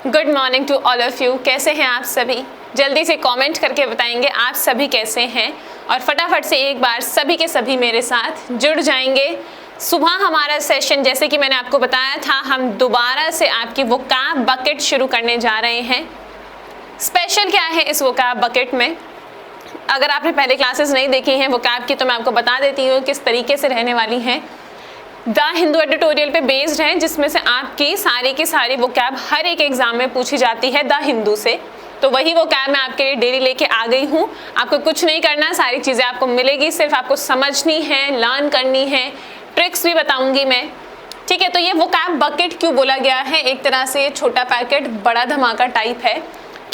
Good morning to all of you. कैसे हैं आप सभी? जल्दी से कमेंट करके बताएंगे आप सभी कैसे हैं और फटाफट से एक बार सभी के सभी मेरे साथ जुड़ जाएंगे। सुबह हमारा सेशन जैसे कि मैंने आपको बताया था, हम दोबारा से आपकी वोकैब बकेट शुरू करने जा रहे हैं। स्पेशल क्या है इस वोकैब बकेट में? अगर आपने पहले क्लासेस नहीं देखी हैं वोकैब की तो मैं आपको बता देती हूँ किस तरीके से रहने वाली हैं। द हिंदू एडिटोरियल पे बेस्ड है, जिसमें से आपकी सारी की सारी वोकैब हर एक एग्जाम में पूछी जाती है द हिंदू से। तो वही वोकैब मैं आपके लिए डेली लेके आ गई हूँ। आपको कुछ नहीं करना, सारी चीज़ें आपको मिलेगी, सिर्फ आपको समझनी है, लर्न करनी है, ट्रिक्स भी बताऊंगी मैं। ठीक है, तो ये वोकैब बकेट क्यों बोला गया है? एक तरह से छोटा पैकेट बड़ा धमाका टाइप है।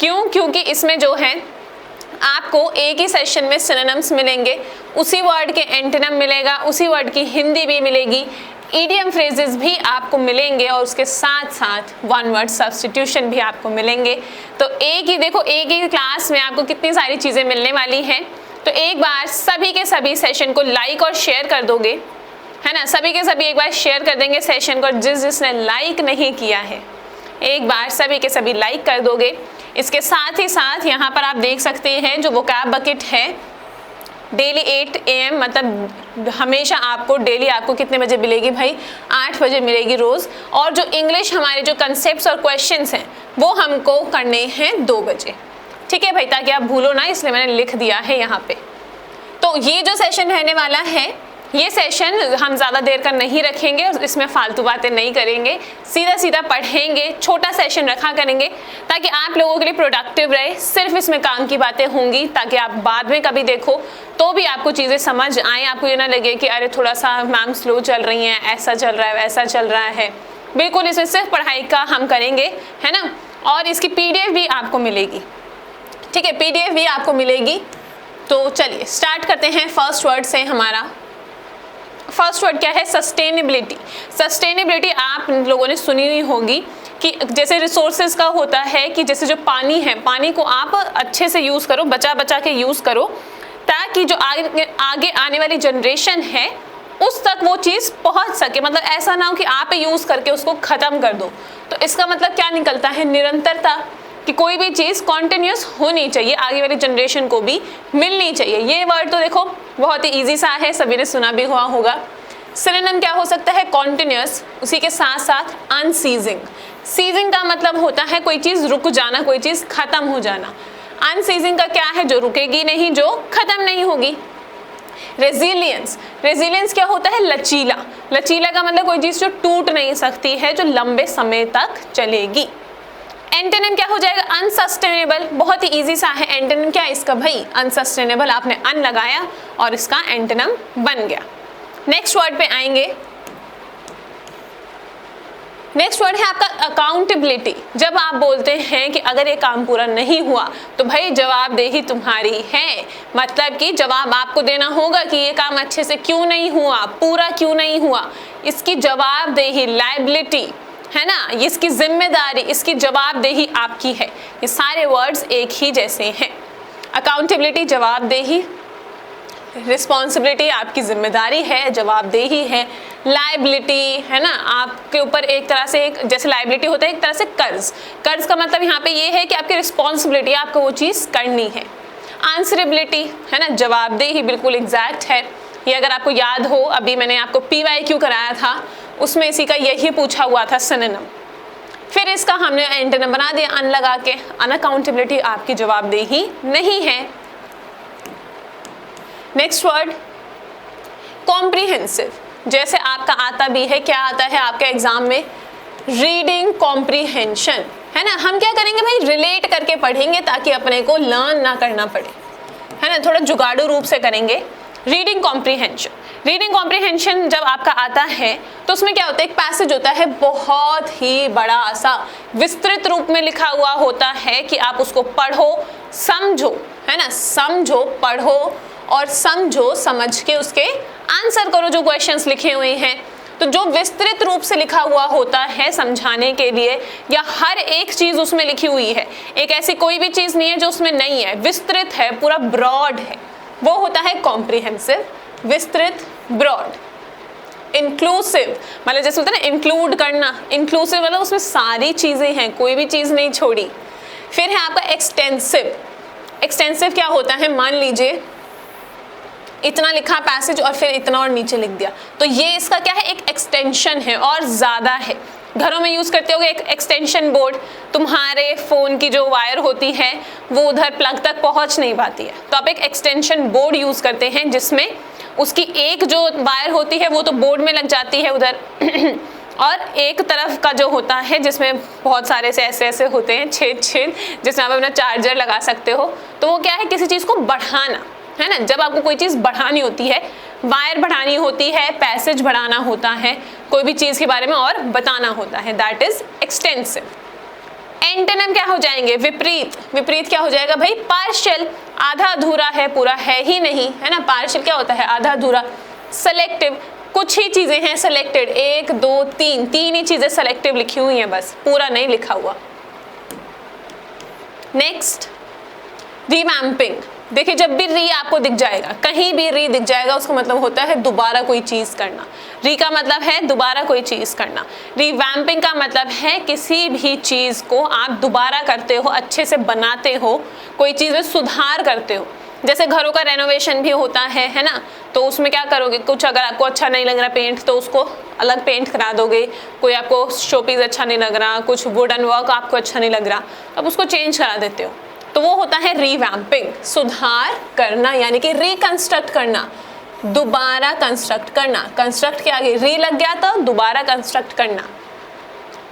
क्यों? क्योंकि इसमें जो है आपको एक ही सेशन में सिनोनिम्स मिलेंगे, उसी वर्ड के एंटोनिम मिलेगा, उसी वर्ड की हिंदी भी मिलेगी, ईडियम फ्रेजेस भी आपको मिलेंगे और उसके साथ साथ वन वर्ड सब्स्टिट्यूशन भी आपको मिलेंगे। तो एक ही क्लास में आपको कितनी सारी चीज़ें मिलने वाली हैं। तो एक बार सभी के सभी सेशन को लाइक और शेयर कर दोगे, है ना? सभी के सभी एक बार शेयर कर देंगे सेशन को। जिसने लाइक नहीं किया है एक बार सभी के सभी लाइक कर दोगे। इसके साथ ही साथ यहाँ पर आप देख सकते हैं जो वोकैब बकेट है डेली 8 AM, मतलब हमेशा आपको डेली आपको कितने बजे मिलेगी भाई? 8 बजे मिलेगी रोज़। और जो इंग्लिश हमारे जो कंसेप्ट्स और क्वेश्चंस हैं वो हमको करने हैं 2 बजे। ठीक है भाई, ताकि आप भूलो ना, इसलिए मैंने लिख दिया है यहाँ पे। तो ये जो सेशन रहने वाला है, ये सेशन हम ज़्यादा देर का नहीं रखेंगे और इसमें फालतू बातें नहीं करेंगे, सीधा सीधा पढ़ेंगे, छोटा सेशन रखा करेंगे ताकि आप लोगों के लिए प्रोडक्टिव रहे। सिर्फ इसमें काम की बातें होंगी ताकि आप बाद में कभी देखो तो भी आपको चीज़ें समझ आए, आपको ये ना लगे कि अरे थोड़ा सा मैम स्लो चल रही हैं, ऐसा चल रहा है, वैसा चल रहा है। बिल्कुल इसमें सिर्फ पढ़ाई का हम करेंगे, है ना? और इसकी PDF भी आपको मिलेगी। ठीक है, PDF भी आपको मिलेगी। तो चलिए स्टार्ट करते हैं फर्स्ट वर्ड से। हमारा फर्स्ट वर्ड क्या है? सस्टेनेबिलिटी। सस्टेनेबिलिटी आप लोगों ने सुनी हुई होगी कि जैसे रिसोर्सेज का होता है कि जैसे जो पानी है, पानी को आप अच्छे से यूज़ करो, बचा बचा के यूज़ करो, ताकि जो आगे आने वाली जनरेशन है उस तक वो चीज़ पहुंच सके। मतलब ऐसा ना हो कि आप यूज़ करके उसको ख़त्म कर दो। तो इसका मतलब क्या निकलता है? निरंतरता, कि कोई भी चीज़ कॉन्टिन्यूस होनी चाहिए, आगे वाली जनरेशन को भी मिलनी चाहिए। ये वर्ड तो देखो बहुत ही इजी सा है, सभी ने सुना भी हुआ होगा। सिनोनिम क्या हो सकता है? कॉन्टिन्यूस, उसी के साथ साथ अनसीजिंग। सीजिंग का मतलब होता है कोई चीज़ रुक जाना, कोई चीज़ खत्म हो जाना। अनसीजिंग का क्या है? जो रुकेगी नहीं, जो खत्म नहीं होगी। रेजिलियंस, रेजिलियंस क्या होता है? लचीला। लचीला का मतलब कोई चीज़ जो टूट नहीं सकती है, जो लंबे समय तक चलेगी। एंटोनिम क्या हो जाएगा? अनसस्टेनेबल। बहुत ही इजी सा है। एंटोनिम क्या है इसका भाई? अनसस्टेनेबल। आपने अन लगाया और इसका एंटोनिम बन गया। नेक्स्ट वर्ड पे आएंगे। नेक्स्ट वर्ड है आपका अकाउंटेबिलिटी। जब आप बोलते हैं कि अगर ये काम पूरा नहीं हुआ तो भाई जवाबदेही तुम्हारी है, मतलब कि जवाब आपको देना होगा कि ये काम अच्छे से क्यों नहीं हुआ, पूरा क्यों नहीं हुआ। इसकी जवाबदेही, लायबिलिटी, है ना, इसकी जिम्मेदारी, इसकी जवाबदेही आपकी है। ये सारे वर्ड्स एक ही जैसे हैं। अकाउंटेबिलिटी जवाबदेही, रिस्पॉन्सिबिलिटी आपकी जिम्मेदारी है, जवाबदेही है। लायबिलिटी, है ना, आपके ऊपर एक तरह से एक जैसे लायबिलिटी होता है एक तरह से कर्ज। कर्ज का मतलब यहाँ पे ये है कि आपकी रिस्पॉन्सिबिलिटी, आपको वो चीज़ करनी है। आंसरेबिलिटी, है ना, जवाबदेही बिल्कुल एग्जैक्ट है। ये अगर आपको याद हो, अभी मैंने आपको PYQ कराया था, उसमें इसी का यही पूछा हुआ था सिनोनिम। फिर इसका हमने एंटोनिम बना दिया अन लगा के। अनअकाउंटेबिलिटी आपकी जवाबदेही नहीं है। Next word comprehensive. जैसे आपका आता भी है, क्या आता है आपके एग्जाम में? रीडिंग कॉम्प्रिहेंशन, है ना। हम क्या करेंगे भाई? रिलेट करके पढ़ेंगे ताकि अपने को लर्न ना करना पड़े, है ना, थोड़ा जुगाड़ू रूप से करेंगे। Reading comprehension. रीडिंग कॉम्प्रिहेंशन जब आपका आता है तो उसमें क्या होता है? एक पैसेज होता है बहुत ही बड़ा सा, विस्तृत रूप में लिखा हुआ होता है कि आप उसको पढ़ो, समझो, है ना, समझो, पढ़ो और समझो, समझ के उसके आंसर करो जो क्वेश्चंस लिखे हुए हैं। तो जो विस्तृत रूप से लिखा हुआ होता है समझाने के लिए, या हर एक चीज़ उसमें लिखी हुई है, एक ऐसी कोई भी चीज़ नहीं है जो उसमें नहीं है, विस्तृत है, पूरा ब्रॉड है, वो होता है कॉम्प्रिहेंसिव। विस्तृत, ब्रॉड। इंक्लूसिव मतलब जैसे होता है ना इंक्लूड करना, इंक्लूसिव मतलब उसमें सारी चीजें हैं, कोई भी चीज नहीं छोड़ी। फिर है आपका एक्सटेंसिव। एक्सटेंसिव क्या होता है, मान लीजिए इतना लिखा पैसेज और फिर इतना और नीचे लिख दिया, तो ये इसका क्या है, एक एक्सटेंशन है और ज्यादा है। घरों में यूज करते होगे एक एक्सटेंशन बोर्ड, तुम्हारे फोन की जो वायर होती है वो उधर प्लग तक पहुंच नहीं पाती है, तो आप एक एक्सटेंशन बोर्ड यूज करते हैं जिसमें उसकी एक जो वायर होती है वो तो बोर्ड में लग जाती है उधर और एक तरफ का जो होता है जिसमें बहुत सारे से ऐसे होते हैं छेद जिसमें आप अपना चार्जर लगा सकते हो, तो वो क्या है, किसी चीज को बढ़ाना है ना। जब आपको कोई चीज बढ़ानी होती है, वायर बढ़ानी होती है, पैसेज बढ़ाना होता है, कोई भी चीज के बारे में और बताना होता है, दैट इज एक्सटेंसिव। एंटोनिम क्या हो जाएंगे, विपरीत। विपरीत क्या हो जाएगा भाई, पार्शियल, आधा अधूरा है, पूरा है ही नहीं, है ना। पार्शियल क्या होता है, आधा अधूरा। सेलेक्टिव, कुछ ही चीजें हैं सेलेक्टेड, 1 2 3, 3 ही चीजें सेलेक्टिव लिखी हुई हैं बस, पूरा नहीं लिखा हुआ। Next revamping. देखिए जब भी री आपको दिख जाएगा, कहीं भी री दिख जाएगा, उसका मतलब होता है दोबारा कोई चीज करना। री का मतलब है दोबारा कोई चीज करना। रिवैम्पिंग का मतलब है किसी भी चीज को आप दोबारा करते हो, अच्छे से बनाते हो, कोई चीज में सुधार करते हो। जैसे घरों का रेनोवेशन भी होता है ना, तो उसमें क्या करोगे, कुछ अगर आपको अच्छा नहीं लग रहा पेंट तो उसको अलग पेंट करा दोगे, कोई आपको शोपीस अच्छा नहीं लग रहा, कुछ वुडन वर्क आपको अच्छा नहीं लग रहा, अब उसको चेंज करा देते हो, तो वो होता है रिवैम्पिंग, सुधार करना, यानी कि रिकंस्ट्रक्ट करना, दोबारा कंस्ट्रक्ट करना। कंस्ट्रक्ट के आगे री लग गया तो दोबारा कंस्ट्रक्ट करना।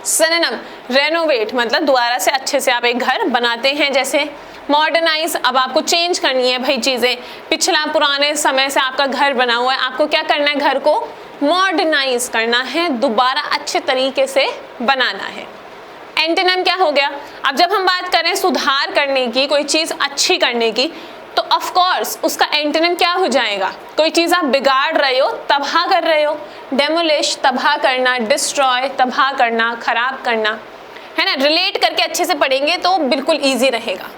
सिनोनिम रेनोवेट मतलब दोबारा से अच्छे से आप एक घर बनाते हैं। जैसे मॉडर्नाइज, अब आपको चेंज करनी है भाई चीजें, पिछला पुराने समय से आपका घर बना हुआ है, आपको क्या करना है, घर को मॉडर्नाइज करना है, दोबारा अच्छे तरीके से बनाना है। एंटोनिम क्या हो गया, अब जब हम बात करें सुधार करने की, कोई चीज अच्छी करने की, तो ऑफ कोर्स उसका एंटोनिम क्या हो जाएगा, कोई चीज आप बिगाड़ रहे हो, तबाह कर रहे हो, डेमोलिश तबाह करना, डिस्ट्रॉय तबाह करना, खराब करना, है ना। रिलेट करके अच्छे से पढ़ेंगे तो बिल्कुल इजी रहेगा।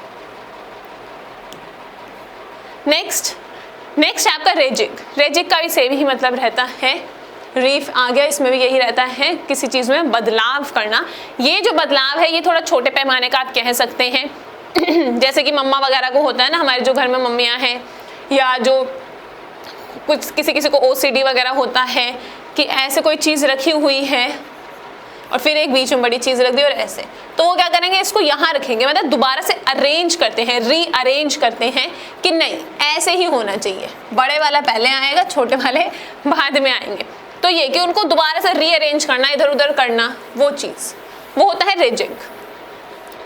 नेक्स्ट आपका रेजिक। रेजिक का भी सेम ही मतलब रहता है, रीफ आ गया, इसमें भी यही रहता है, किसी चीज में बदलाव करना। ये जो बदलाव है ये थोड़ा छोटे पैमाने का आप कह सकते हैं जैसे कि मम्मा वगैरह को होता है ना, हमारे जो घर में मम्मियाँ हैं, या जो कुछ किसी को OCD वगैरह होता है कि ऐसे कोई चीज रखी हुई है और फिर एक बीच में बड़ी चीज रख दी और ऐसे, तो वो क्या करेंगे, इसको यहाँ रखेंगे, मतलब दोबारा से अरेंज करते हैं, रीअरेंज करते हैं कि नहीं ऐसे ही होना चाहिए, बड़े वाला पहले आएगा, छोटे वाले बाद में आएंगे। तो ये कि उनको दोबारा से रीअरेंज करना, इधर उधर करना, वो चीज वो होता है रेजिंग।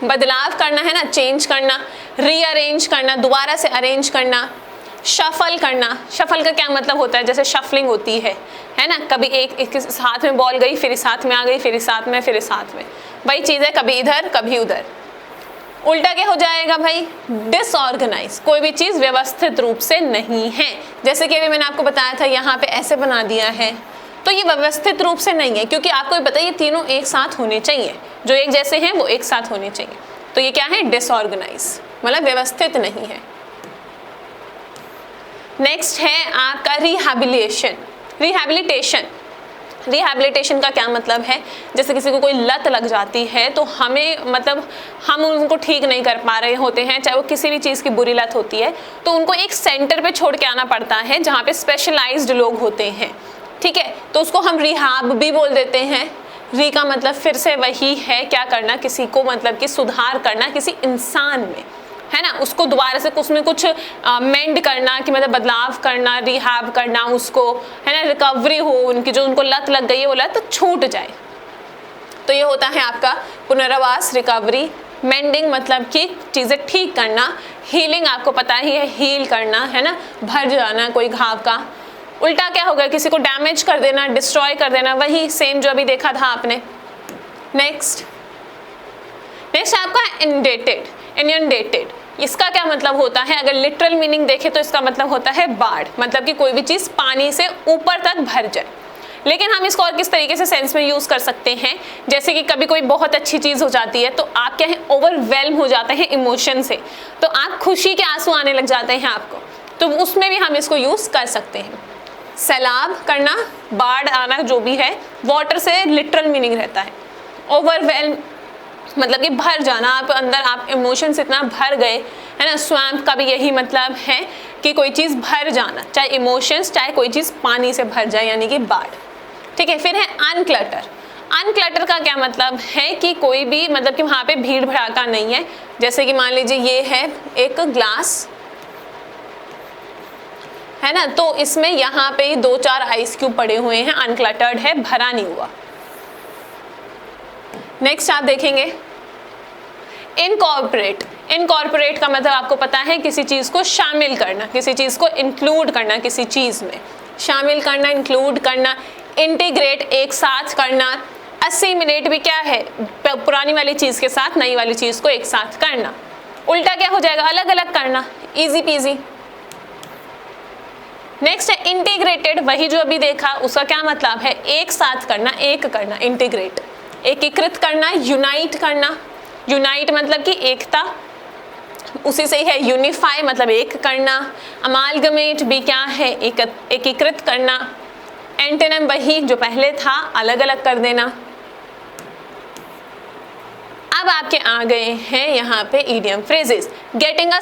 बदलाव करना है ना, चेंज करना, रीअरेंज करना, दोबारा से अरेंज करना। शफल करना, शफल का क्या मतलब होता है, जैसे शफलिंग होती है ना, कभी एक हाथ में बॉल गई, फिर इस हाथ में आ गई, फिर इस हाथ में, फिर इस हाथ में, वही चीज है, कभी इधर कभी उधर। उल्टा क्या हो जाएगा भाई, डिसऑर्गेनाइज, कोई भी चीज व्यवस्थित रूप से नहीं है। जैसे कि अभी मैंने आपको बताया था यहाँ पे ऐसे बना दिया है, तो ये व्यवस्थित रूप से नहीं है, क्योंकि आपको ये पता है ये तीनों एक साथ होने चाहिए, जो एक जैसे हैं वो एक साथ होने चाहिए, तो ये क्या है, डिसऑर्गेनाइज, मतलब व्यवस्थित नहीं है। नेक्स्ट है आपका रिहैबिलिटेशन का क्या मतलब है, जैसे किसी को कोई लत लग जाती है तो हमें मतलब हम उनको ठीक नहीं कर पा रहे होते हैं, चाहे वो किसी भी चीज़ की बुरी लत होती है, तो उनको एक सेंटर पे छोड़ के आना पड़ता है जहाँ पे स्पेशलाइज्ड लोग होते हैं, ठीक है, तो उसको हम रिहाब भी बोल देते हैं। री का मतलब फिर से वही है, क्या करना, किसी को मतलब कि सुधार करना किसी इंसान में, है ना, उसको दोबारा से उसमें कुछ मेंड करना, कि मतलब बदलाव करना, रिहैब करना उसको, है ना, रिकवरी हो उनकी, जो उनको लत लग गई है वो लत छूट जाए। तो ये होता है आपका पुनर्वास, रिकवरी। मेंडिंग मतलब कि चीज़ें ठीक करना। हीलिंग आपको पता ही है, हील करना, है ना, भर जाना कोई घाव का। उल्टा क्या होगा, किसी को डैमेज कर देना, डिस्ट्रॉय कर देना, वही सेम जो अभी देखा था आपने। नेक्स्ट आपका इनंडेटेड। इसका क्या मतलब होता है, अगर लिटरल मीनिंग देखें तो इसका मतलब होता है बाढ़, मतलब कि कोई भी चीज पानी से ऊपर तक भर जाए। लेकिन हम इसको और किस तरीके से सेंस में यूज कर सकते हैं, जैसे कि कभी कोई बहुत अच्छी चीज हो जाती है तो आप क्या है, ओवरवेल्म हो जाते हैं इमोशन से, तो आप खुशी के आंसू आने लग जाते हैं आपको, तो उसमें भी हम इसको यूज कर सकते हैं। सैलाब करना, बाढ़ आना, जो भी है, वाटर से लिटरल मीनिंग रहता है ओवरवेल्म, मतलब कि भर जाना, आप अंदर आप इमोशंस इतना भर गए, है ना। स्वैम्प का भी यही मतलब है कि कोई चीज़ भर जाना, चाहे इमोशंस चाहे कोई चीज़ पानी से भर जाए, यानी कि बाढ़। ठीक है, फिर है अनक्लटर। अनक्लटर का क्या मतलब है कि कोई भी, मतलब कि वहाँ पे भीड़ भड़ाका नहीं है। जैसे कि मान लीजिए ये है एक ग्लास, है ना, तो इसमें यहाँ पे 2-4 आइस क्यूब पड़े हुए हैं, अनक्लटर्ड है, भरा नहीं हुआ। नेक्स्ट आप देखेंगे इनकॉर्पोरेट। इनकॉर्पोरेट का मतलब आपको पता है किसी चीज़ को शामिल करना, किसी चीज़ को इंक्लूड करना, किसी चीज़ में शामिल करना, इंक्लूड करना। इंटीग्रेट, एक साथ करना। असिमिलेट भी क्या है, पुरानी वाली चीज़ के साथ नई वाली चीज़ को एक साथ करना। उल्टा क्या हो जाएगा, अलग अलग करना, इजी पीजी। नेक्स्ट है इंटीग्रेटेड, वही जो अभी देखा, उसका क्या मतलब है, एक साथ करना, एक करना, इंटीग्रेट, एकीकृत करना, यूनाइट करना। यूनाइट मतलब कि एकता, उसी से ही है यूनिफाई मतलब एक करना। अमालगमेट भी क्या है, एकीकृत करना। एंटोनिम वही जो पहले था, अलग अलग कर देना। अब आपके आ गए हैं यहाँ पे idiom phrases. Getting a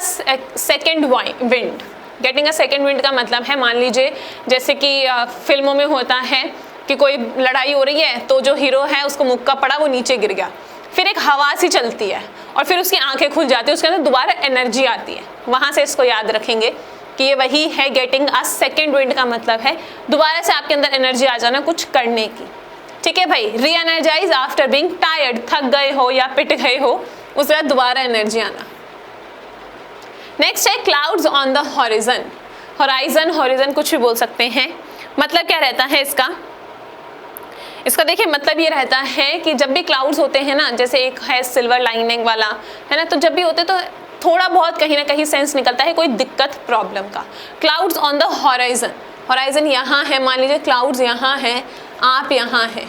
second wind. Getting a second wind का मतलब है, मान लीजिए जैसे कि फिल्मों में होता है कि कोई लड़ाई हो रही है तो जो हीरो है उसको मुक्का पड़ा, वो नीचे गिर गया, फिर एक हवा सी चलती है और फिर उसकी आंखें खुल जाती है, उसके अंदर दोबारा एनर्जी आती है। वहां से इसको याद रखेंगे कि ये वही है, गेटिंग अ सेकेंड विंड का मतलब है दोबारा से आपके अंदर एनर्जी आ जाना कुछ करने की। ठीक है भाई, री एनर्जाइज आफ्टर बीइंग टायर्ड, थक गए हो या पिट गए हो, उसके बाद दोबारा एनर्जी आना। नेक्स्ट है clouds on the horizon. Horizon, horizon कुछ भी बोल सकते हैं। मतलब क्या रहता है इसका, इसका देखिए मतलब ये रहता है कि जब भी क्लाउड्स होते हैं ना, जैसे एक है सिल्वर लाइनिंग वाला, है ना, तो जब भी होते तो थोड़ा बहुत कहीं ना कहीं सेंस निकलता है कोई दिक्कत प्रॉब्लम का। Clouds on the horizon, horizon यहाँ है, मान लीजिए क्लाउड्स यहाँ है, आप यहाँ है,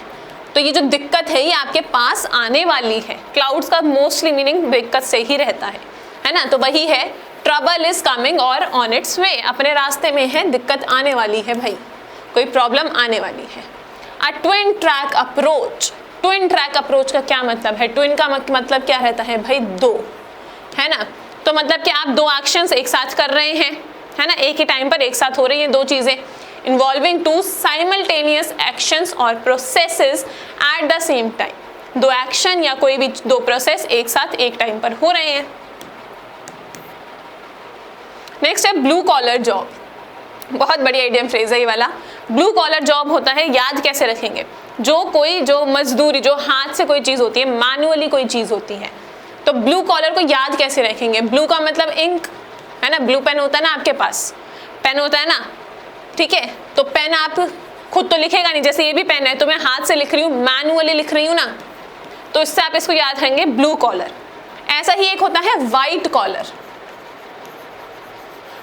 तो ये जो दिक्कत है ये आपके पास आने वाली है। क्लाउड्स का मोस्टली मीनिंग दिक्कत से ही रहता है ना। तो वही है ट्रबल इज कमिंग और ऑन इट्स वे, अपने रास्ते में है, दिक्कत आने वाली है भाई, कोई प्रॉब्लम आने वाली है। A twin track approach. Twin track approach का क्या मतलब है, ट्विन का मतलब क्या रहता है भाई, दो, है ना। तो मतलब कि आप दो एक्शंस एक साथ कर रहे हैं, है ना, एक ही टाइम पर एक साथ हो रही हैं दो चीजें। इन्वॉल्विंग टू साइमल्टेनियस एक्शंस और processes at the same time, दो एक्शन या कोई भी दो प्रोसेस एक साथ एक टाइम पर हो रहे हैं। नेक्स्ट है ब्लू कॉलर जॉब। बहुत बढ़िया आइडियम फ्रेज है ये वाला। ब्लू कॉलर जॉब होता है, याद कैसे रखेंगे, जो मजदूरी, जो हाथ से कोई चीज होती है, मैनुअली कोई चीज होती है, तो ब्लू कॉलर को याद कैसे रखेंगे। ब्लू का मतलब इंक, है ना, ब्लू पेन होता है ना आपके पास, पेन होता है ना, ठीक है, तो पेन आप खुद तो लिखेगा नहीं, जैसे ये भी पेन है तो मैं हाथ से लिख रही हूँ, मैनुअली लिख रही हूँ ना, तो इससे आप इसको याद करेंगे ब्लू कॉलर। ऐसा ही एक होता है व्हाइट कॉलर।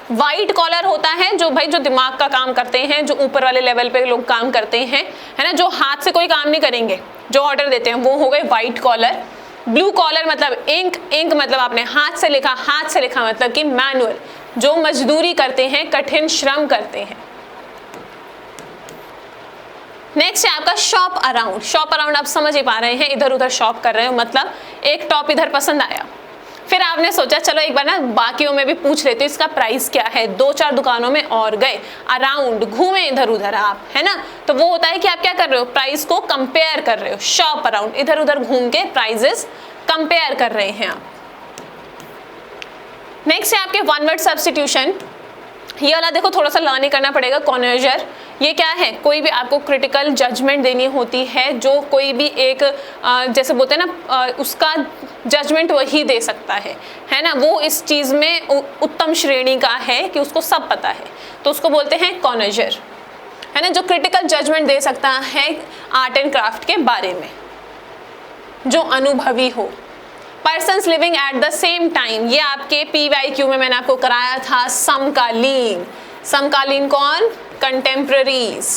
व्हाइट कॉलर होता है जो भाई जो दिमाग का काम करते हैं, जो ऊपर वाले लेवल पे लोग काम करते हैं, है ना, जो हाथ से कोई काम नहीं करेंगे, जो ऑर्डर देते हैं, वो हो गए व्हाइट कॉलर। ब्लू कॉलर मतलब इंक, इंक मतलब आपने हाथ से लिखा, हाथ से लिखा मतलब कि मैनुअल, जो मजदूरी करते हैं, कठिन श्रम करते हैं। नेक्स्ट है आपका शॉप अराउंड। शॉप अराउंड आप समझ ही पा रहे हैं, इधर उधर शॉप कर रहे हो, मतलब एक टॉप इधर पसंद आया, फिर आपने सोचा चलो एक बार ना बाकियों में भी पूछ लेते हो इसका प्राइस क्या है, दो चार दुकानों में और गए, अराउंड घूमे इधर उधर आप, है ना, तो वो होता है कि आप क्या कर रहे हो, प्राइस को कंपेयर कर रहे हो। शॉप अराउंड, इधर उधर घूम के प्राइजेस कंपेयर कर रहे हैं आप। नेक्स्ट है आपके वन वर्ड सब्स्टिट्यूशन। ये वाला देखो थोड़ा सा लर्न करना पड़ेगा, कॉन्वर्जर। ये क्या है, कोई भी आपको क्रिटिकल जजमेंट देनी होती है, जो कोई भी एक जैसे बोलते हैं ना, उसका जजमेंट वही दे सकता है ना, वो इस चीज़ में उत्तम श्रेणी का है कि उसको सब पता है, तो उसको बोलते हैं कॉन्वर्जर, है ना, जो क्रिटिकल जजमेंट दे सकता है आर्ट एंड क्राफ्ट के बारे में, जो अनुभवी हो। Persons living at the same time, ये आपके PYQ में मैंने आपको कराया था। समकालीन, समकालीन कौन, कंटेम्प्रेरीज,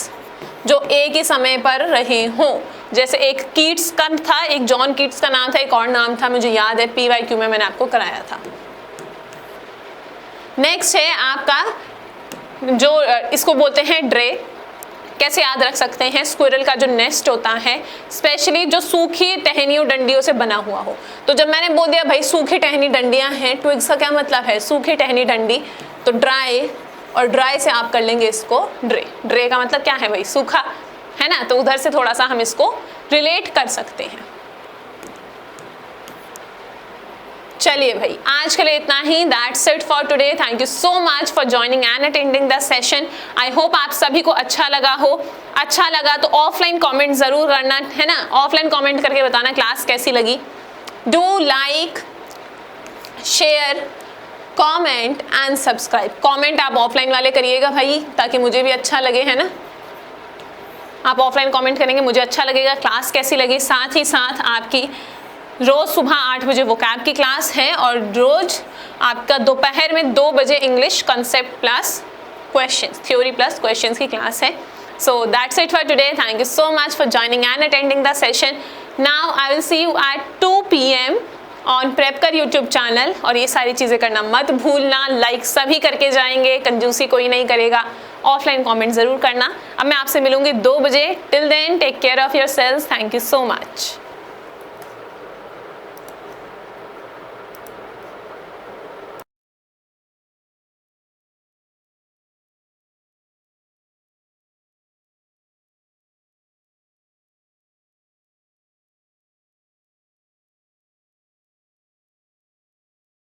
जो एक ही समय पर रहे हों। जैसे एक कीट्स का था, एक जॉन कीट्स का नाम था, एक और नाम था मुझे याद है, PYQ में मैंने आपको कराया था। नेक्स्ट है आपका जो इसको बोलते हैं ड्रे, कैसे याद रख सकते हैं? स्क्विरल का जो नेस्ट होता है स्पेशली जो सूखी टहनियों डंडियों से बना हुआ हो। तो जब मैंने बोल दिया भाई सूखी टहनी डंडियां हैं, ट्विग्स का क्या मतलब है? सूखी टहनी डंडी, तो ड्राई, और ड्राई से आप कर लेंगे इसको ड्रे। ड्रे का मतलब क्या है भाई? सूखा, है ना? तो उधर से थोड़ा सा हम इसको रिलेट कर सकते हैं। चलिए भाई, आज के लिए इतना ही। That's it for today. Thank you so much for joining and attending the session. I hope आप सभी को अच्छा लगा हो। अच्छा लगा तो ऑफलाइन कमेंट जरूर करना, है ना? ऑफलाइन कमेंट करके बताना क्लास कैसी लगी। Do like, share, comment and subscribe. Comment आप ऑफलाइन वाले करिएगा भाई, ताकि मुझे भी अच्छा लगे, है ना? आप ऑफलाइन कमेंट करेंगे, मुझे अच्छा लगेगा क्लास कैसी लगी। साथ ही साथ आपकी रोज सुबह 8 बजे वोकैब की क्लास है और रोज आपका दोपहर में 2 बजे English concept plus questions, theory plus questions की क्लास है। So that's it for today. Thank you so much for joining and attending the session. Now I will see you at 2 PM on Prepkar YouTube channel. और ये सारी चीज़ें करना मत भूलना, like सभी करके जाएंगे, कंजूसी कोई नहीं करेगा। ऑफलाइन कमेंट ज़रूर करना। अब मैं आपसे मिलूंगी 2 बजे। Till then take care of yourself. Thank you so much.